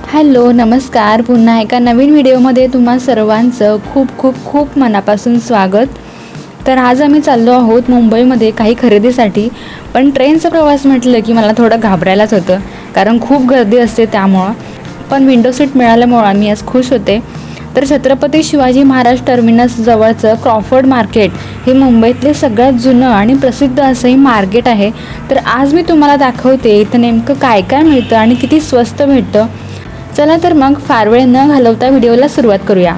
Hello नमस्कार, पुन्हा एका नवीन व्हिडिओमध्ये तुम्हा सर्वांचं खूप खूप खूप मनापासून स्वागत। तर आज आम्ही चाललो आहोत मुंबईमध्ये काही खरेदीसाठी, पण ट्रेनचा प्रवास म्हटलं की मला थोडं घाबरायलाच होतं, कारण खूप गर्दी असते त्यामुळं। पण विंडो सीट मिळाल्यामुळे मी आज खुश होते। तर छत्रपती शिवाजी महाराज टर्मिनस जवळचं क्रॉफर्ड मार्केट हे मुंबईतले सगळ्यात जुनं आणि प्रसिद्ध असंही मार्केट आहे। तर आज मी तुम्हाला दाखवते इथं नेमकं काय काय मिळतं आणि किती स्वस्त भेटतं। चला तर मग फार वेळ न घालवता व्हिडिओला सुरुवात करूया।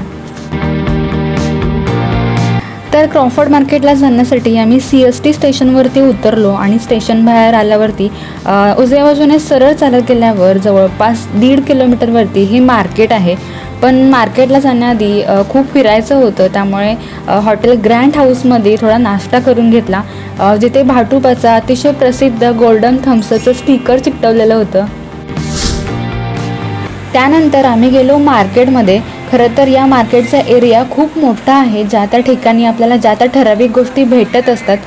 तर क्रॉफर्ड मार्केटला जाण्यासाठी आम्ही CST स्टेशनवरती उतरलो आणि स्टेशन बाहेर आल्यावरती उजव्या बाजूने सरळ चालत गेल्यावर जवळपास 1.5 किलोमीटरवरती हे मार्केट आहे। पण मार्केटला जाण्याआधी खूप फिरायचं होतं, त्यामुळे हॉटेल ग्रँड हाऊसमध्ये थोडा नाश्ता करून घेतला, जिथे भाटुपाचा अतिशय प्रसिद्ध गोल्डन थम्सचं स्टिकर चिकटवलेलं होतं। त्यानंतर आम्ही गेलो मार्केटमध्ये। खरं तर या मार्केटचा एरिया खूप मोठा आहे, ज्या त्या ठिकाणी आपल्याला ज्या त्या ठराविक गोष्टी भेटत असतात।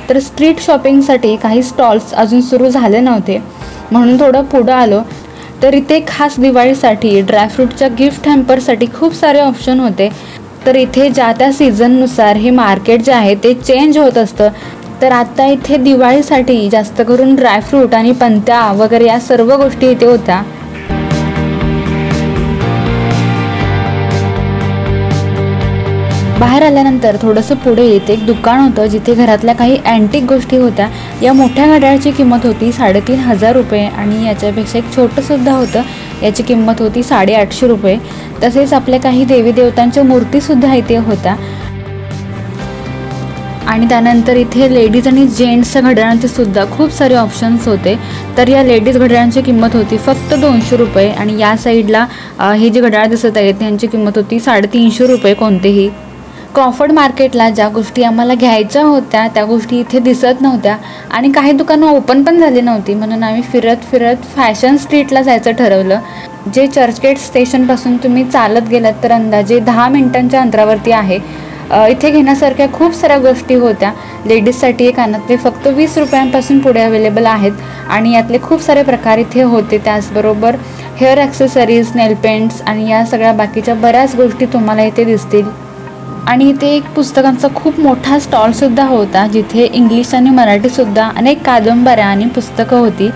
तर स्ट्रीट शॉपिंगसाठी काही स्टॉल्स अजून सुरू झाले नव्हते, म्हणून थोडं पुढं आलो। तर इथे खास दिवाळीसाठी ड्रायफ्रूटच्या गिफ्ट हॅम्परसाठी खूप सारे ऑप्शन होते। तर इथे ज्या त्या सीझननुसार हे मार्केट जे आहे ते चेंज होत असतं। तर आता इथे दिवाळीसाठी जास्त करून ड्रायफ्रूट आणि पंत्या वगैरे या सर्व गोष्टी इथे होत्या। बाहेर आल्यानंतर थोडंसं पुढे इथे एक दुकान होतं, जिथे घरातल्या काही अँटिक गोष्टी होत्या। या मोठ्या घड्याळाची किंमत होती 3,500 रुपये आणि याच्यापेक्षा एक छोटंसुद्धा होतं, याची किंमत होती 850 रुपये। तसेच आपल्या काही देवी देवतांच्या मूर्तीसुद्धा इथे होत्या। आणि त्यानंतर इथे लेडीज आणि जेंट्सच्या घड्याळांचे सुद्धा खूप सारे ऑप्शन्स होते। तर या लेडीज घड्याळांची किंमत होती फक्त 200 रुपये आणि या साईडला हे जे घड्याळ दिसत आहेत त्यांची किंमत होती 350 रुपये कोणतेही। क्रॉफर्ड मार्केटला ज्या गोष्टी आम्हाला घ्यायच्या होत्या त्या गोष्टी इथे दिसत नव्हत्या आणि काही दुकानं ओपन पण झाली नव्हती, म्हणून आम्ही फिरत फिरत फॅशन स्ट्रीटला जायचं ठरवलं, जे चर्चगेट स्टेशनपासून तुम्ही चालत गेलात तर अंदाजे 10 मिनिटांच्या अंतरावरती आहे। इथे घेण्यासारख्या खूप साऱ्या गोष्टी होत्या। लेडीजसाठी हे कानातले फक्त 20 रुपयांपासून पुढे अवेलेबल आहेत आणि यातले खूप सारे प्रकार इथे होते। त्याचबरोबर हेअर ॲक्सेसरीज, नेल पेंट्स आणि या सगळ्या बाकीच्या बऱ्याच गोष्टी तुम्हाला इथे दिसतील। आणि इथे एक पुस्तकांचा खूप मोठा स्टॉलसुद्धा होता, जिथे इंग्लिश आणि मराठीसुद्धा अनेक कादंबऱ्या आणि पुस्तकं होती।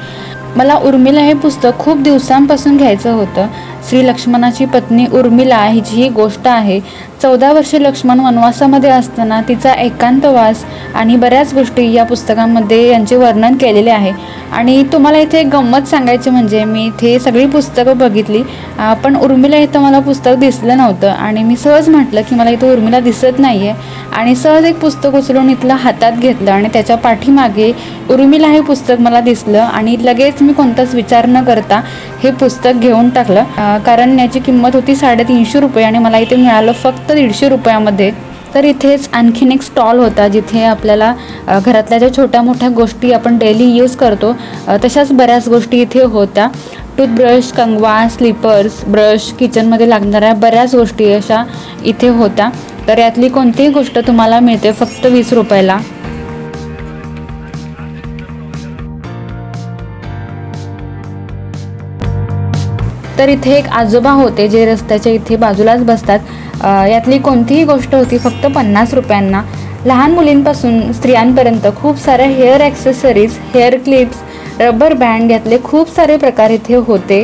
मला उर्मिला हे पुस्तक खूप दिवसांपासून घ्यायचं होतं। श्री लक्ष्मणाची पत्नी उर्मिला हिची ही गोष्ट आहे। 14 वर्षे लक्ष्मण वनवासामध्ये असताना तिचा एकांतवास आणि बऱ्याच गोष्टी या पुस्तकामध्ये यांचे वर्णन केलेले आहे। आणि तुम्हाला इथे एक गंमत सांगायची म्हणजे मी इथे सगळी पुस्तकं बघितली, पण उर्मिला इथं मला पुस्तक दिसलं नव्हतं आणि मी सहज म्हटलं की मला इथं उर्मिला दिसत नाही आहे आणि सहज एक पुस्तक उचलून इथलं हातात घेतलं आणि त्याच्या पाठीमागे उर्मिला हे पुस्तक मला दिसलं आणि लगेच मी कोणताच विचार न करता हे पुस्तक घेऊन टाकलं, कारण याची किंमत होती 350 रुपये आणि मला इथे मिळालं फक्त 150 रुपयामध्ये। तर इथेच आणखीन एक स्टॉल होता, जिथे आपल्याला घरातल्या ज्या छोट्या मोठ्या गोष्टी आपण डेली यूज करतो तशाच बऱ्याच गोष्टी इथे होत्या। टूथब्रश, कंगवा, स्लीपर्स, ब्रश, किचनमध्ये लागणाऱ्या बऱ्याच गोष्टी अशा इथे होत्या। तर यातली कोणतीही गोष्ट तुम्हाला मिळते फक्त 20 रुपयाला। तर इथे एक आजोबा होते, जे रस्त्याच्या इथे बाजूलाच बसतात। यातली कोणतीही गोष्ट होती फक्त 50 रुपयांना। लहान मुलींपासून स्त्रियांपर्यंत खूप साऱ्या hair accessories, hair clips, rubber band यातले खूप सारे प्रकार इथे होते।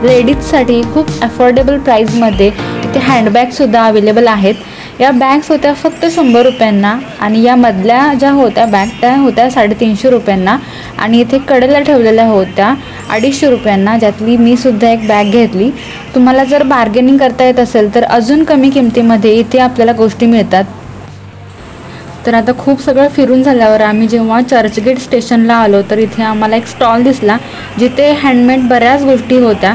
लेडीजसाठी खूप अफोर्डेबल प्राईजमध्ये इथे हँडबॅगसुद्धा अवेलेबल आहेत। या बॅग्स होत्या फक्त 100 रुपयांना आणि या मधल्या ज्या होत्या बॅग त्या होत्या 350 रुपयांना आणि इथे कडेला ठेवलेल्या होत्या 250 रुपयांना, ज्यातली मी सुद्धा एक बॅग घेतली। तुम्हाला जर बार्गेनिंग करता येत असेल तर अजून कमी किमतीमध्ये इथे आपल्याला गोष्टी मिळतात। तर आता खूप सगळं फिरून झाल्यावर आम्ही जेव्हा चर्चगेट स्टेशनला आलो तर इथे आम्हाला एक स्टॉल दिसला, जिथे हँडमेड बऱ्याच गोष्टी होत्या,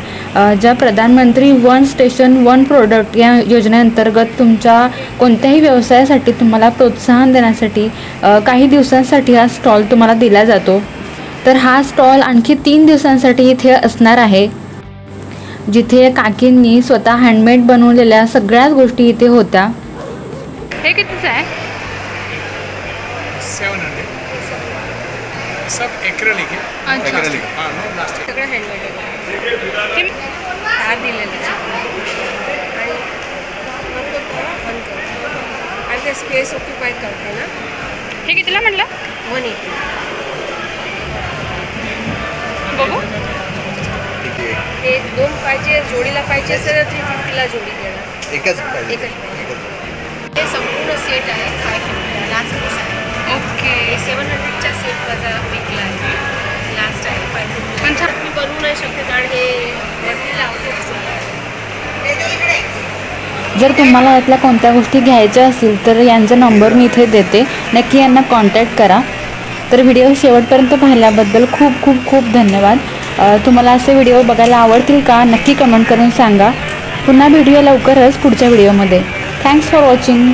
ज्या प्रधानमंत्री वन स्टेशन वन प्रोडक्ट या योजनेअंतर्गत तुमच्या कोणत्याही व्यवसायासाठी तुम्हाला प्रोत्साहन देण्यासाठी काही दिवसांसाठी हा स्टॉल तुम्हाला दिला जातो। तर हा स्टॉल आणखी 3 दिवसांसाठी इथे असणार आहे, जिथे काकींनी स्वतः हँडमेड बनवलेल्या सगळ्याच गोष्टी इथे होत्या। हे कितीचं आहे? 700. सब एक्रेलिक है। अच्छा एक्रेलिक हाँ नो प्लास्टिक सगळं हँडमेड आहे तार दिलेलं आहे आणि नको थोडा बंद करतो आणि ते स्पेस ऑक्युपाय करते ना हे कितीला म्हटलं 180 बघू हे 2 पाहिजे जोडीला पाहिजे असेल तर 350ला जोडी देणार एकच पाहिजे. एकच पाहिजे हे संपूर्ण सेट आहे 550 लास्ट पीस आहे ओके हे 700च्या सेट माझा विकला आहे लास्ट आहे 550 पण छान मी बनवू नाही शकते कारण हे वरती लावते जर तुम्हाला यातल्या कोणत्या गोष्टी घ्यायच्या असतील तर यांचा नंबर मी इथे देते, नक्की यांना कॉन्टॅक्ट करा. तर व्हिडिओ शेवटपर्यंत पाहिल्याबद्दल खूप खूप खूप धन्यवाद. तुम्हाला असे व्हिडिओ बघायला आवडतील का नक्की कमेंट करून सांगा. पुन्हा भेटूया लवकरच पुढच्या व्हिडिओमध्ये. Thanks for watching.